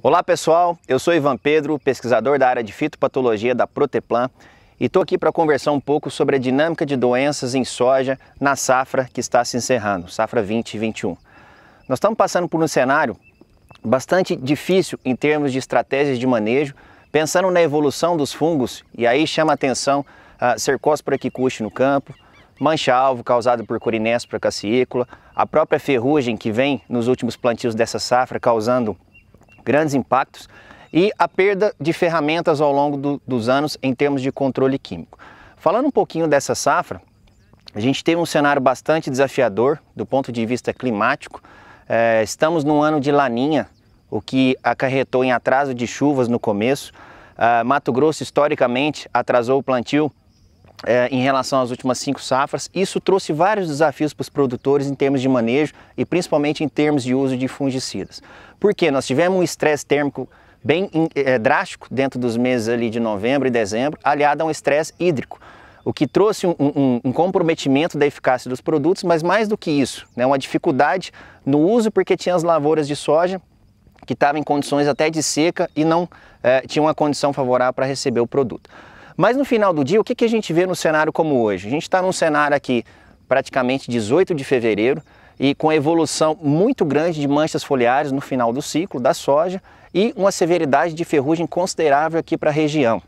Olá pessoal, eu sou Ivan Pedro, pesquisador da área de fitopatologia da Proteplan e estou aqui para conversar um pouco sobre a dinâmica de doenças em soja na safra que está se encerrando, safra 2021. Nós estamos passando por um cenário bastante difícil em termos de estratégias de manejo, pensando na evolução dos fungos, e aí chama a atenção a Cercospora equicuste no campo, mancha-alvo causada por Corynespora cassiícola, a própria ferrugem que vem nos últimos plantios dessa safra causando grandes impactos e a perda de ferramentas ao longo dos anos em termos de controle químico. Falando um pouquinho dessa safra, a gente teve um cenário bastante desafiador do ponto de vista climático. Estamos num ano de laninha, o que acarretou em atraso de chuvas no começo. Mato Grosso historicamente atrasou o plantio em relação às últimas 5 safras. Isso trouxe vários desafios para os produtores em termos de manejo e principalmente em termos de uso de fungicidas. Porque nós tivemos um estresse térmico bem drástico dentro dos meses ali de novembro e dezembro, aliado a um estresse hídrico, o que trouxe um comprometimento da eficácia dos produtos, mas mais do que isso, né, uma dificuldade no uso porque tinha as lavouras de soja que estavam em condições até de seca e não tinham uma condição favorável para receber o produto. Mas no final do dia, o que a gente vê no cenário como hoje? A gente está num cenário aqui praticamente 18 de fevereiro e com a evolução muito grande de manchas foliares no final do ciclo da soja e uma severidade de ferrugem considerável aqui para a região.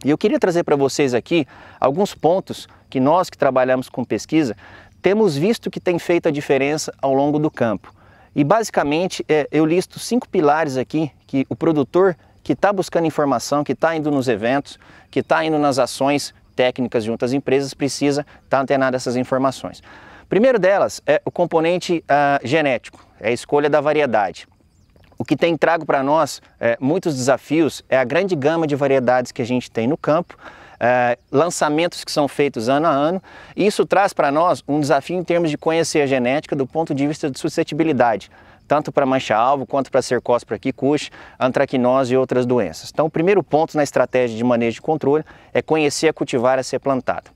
E eu queria trazer para vocês aqui alguns pontos que nós que trabalhamos com pesquisa temos visto que tem feito a diferença ao longo do campo. E basicamente eu listo 5 pilares aqui que o produtor que está buscando informação, que está indo nos eventos, que está indo nas ações técnicas junto às empresas, precisa estar antenado a essas informações. Primeiro delas é o componente genético, é a escolha da variedade. O que tem trago para nós muitos desafios é a grande gama de variedades que a gente tem no campo, lançamentos que são feitos ano a ano, e isso traz para nós um desafio em termos de conhecer a genética do ponto de vista de suscetibilidade, tanto para mancha-alvo quanto para Cercospora equicuste, antracnose e outras doenças. Então o primeiro ponto na estratégia de manejo de controle é conhecer a cultivar a ser plantada.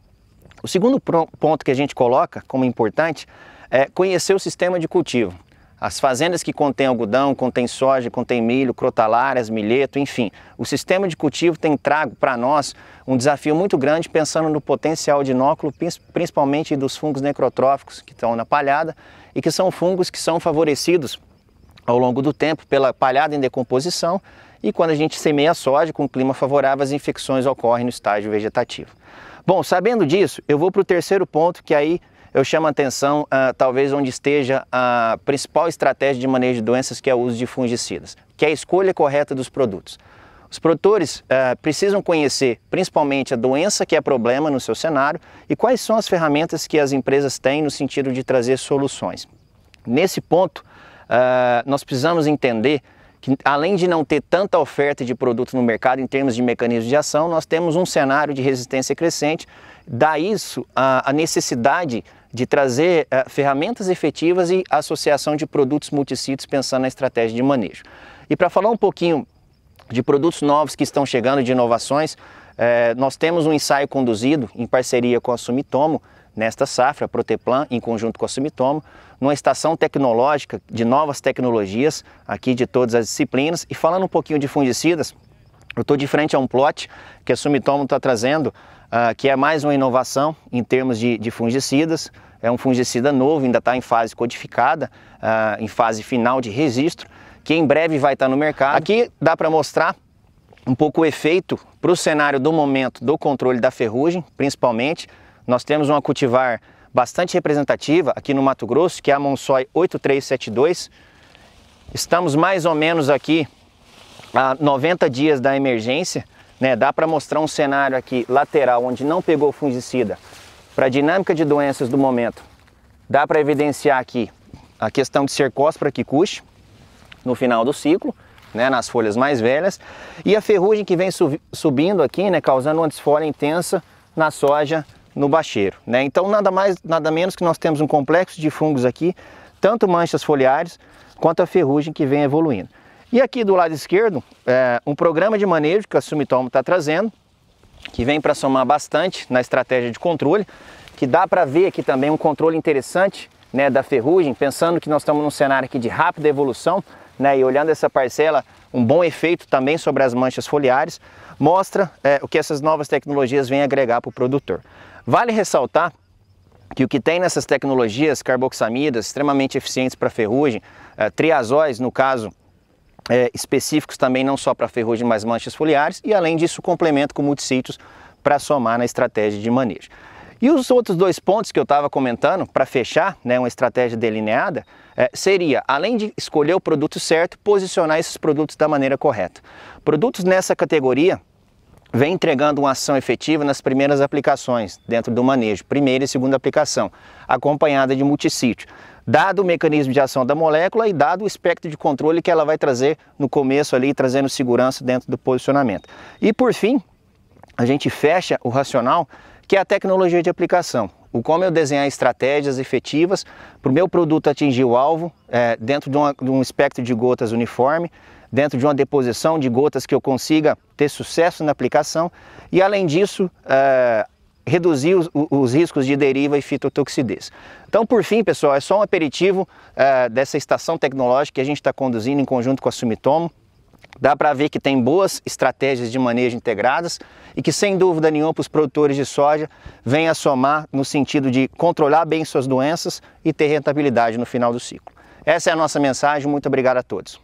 O segundo ponto que a gente coloca como importante é conhecer o sistema de cultivo. As fazendas que contêm algodão, contêm soja, contêm milho, crotalárias, milheto, enfim. O sistema de cultivo tem trago para nós um desafio muito grande pensando no potencial de inóculo, principalmente dos fungos necrotróficos que estão na palhada e que são fungos que são favorecidos ao longo do tempo pela palhada em decomposição e quando a gente semeia soja com clima favorável, as infecções ocorrem no estágio vegetativo. Bom, sabendo disso, eu vou para o terceiro ponto que aí eu chamo a atenção, talvez onde esteja a principal estratégia de manejo de doenças, que é o uso de fungicidas, que é a escolha correta dos produtos. Os produtores precisam conhecer principalmente a doença que é problema no seu cenário e quais são as ferramentas que as empresas têm no sentido de trazer soluções. Nesse ponto, nós precisamos entender que além de não ter tanta oferta de produto no mercado em termos de mecanismos de ação, nós temos um cenário de resistência crescente, dá isso a necessidade de trazer ferramentas efetivas e associação de produtos multissítios pensando na estratégia de manejo. E para falar um pouquinho de produtos novos que estão chegando, de inovações, nós temos um ensaio conduzido em parceria com a Sumitomo, nesta safra, a Proteplan, em conjunto com a Sumitomo, numa estação tecnológica de novas tecnologias, aqui de todas as disciplinas. E falando um pouquinho de fungicidas, eu estou de frente a um plot que a Sumitomo está trazendo, que é mais uma inovação em termos de fungicidas. É um fungicida novo, ainda está em fase codificada, em fase final de registro, que em breve vai estar no mercado. Aqui dá para mostrar um pouco o efeito para o cenário do momento do controle da ferrugem, principalmente. Nós temos uma cultivar bastante representativa aqui no Mato Grosso, que é a Monsoy 8372. Estamos mais ou menos aqui a 90 dias da emergência, né? Dá para mostrar um cenário aqui lateral onde não pegou fungicida para a dinâmica de doenças do momento. Dá para evidenciar aqui a questão de Cercospora equicuste no final do ciclo, né? Nas folhas mais velhas, e a ferrugem que vem subindo aqui, né? Causando uma desfolha intensa na soja no bacheiro, né? Então nada mais, nada menos que nós temos um complexo de fungos aqui, tanto manchas foliares quanto a ferrugem que vem evoluindo. E aqui do lado esquerdo, um programa de manejo que a Sumitomo está trazendo, que vem para somar bastante na estratégia de controle, que dá para ver aqui também um controle interessante, né, da ferrugem, pensando que nós estamos num cenário aqui de rápida evolução, né, e olhando essa parcela, um bom efeito também sobre as manchas foliares, mostra o que essas novas tecnologias vêm agregar para o produtor. Vale ressaltar que o que tem nessas tecnologias, carboxamidas, extremamente eficientes para ferrugem, triazóis, no caso, específicos também não só para ferrugem, mas manchas foliares, e além disso complemento com multissítios para somar na estratégia de manejo. E os outros dois pontos que eu estava comentando, para fechar, né, uma estratégia delineada, seria, além de escolher o produto certo, posicionar esses produtos da maneira correta. Produtos nessa categoria vem entregando uma ação efetiva nas primeiras aplicações, dentro do manejo, primeira e segunda aplicação, acompanhada de multissítio, dado o mecanismo de ação da molécula e dado o espectro de controle que ela vai trazer no começo ali, trazendo segurança dentro do posicionamento. E por fim, a gente fecha o racional, que é a tecnologia de aplicação. O como eu desenhar estratégias efetivas para o meu produto atingir o alvo dentro de um espectro de gotas uniforme, dentro de uma deposição de gotas que eu consiga ter sucesso na aplicação e, além disso, reduzir os riscos de deriva e fitotoxidez. Então, por fim, pessoal, é só um aperitivo dessa estação tecnológica que a gente está conduzindo em conjunto com a Sumitomo. Dá para ver que tem boas estratégias de manejo integradas e que, sem dúvida nenhuma, para os produtores de soja, vem a somar no sentido de controlar bem suas doenças e ter rentabilidade no final do ciclo. Essa é a nossa mensagem. Muito obrigado a todos.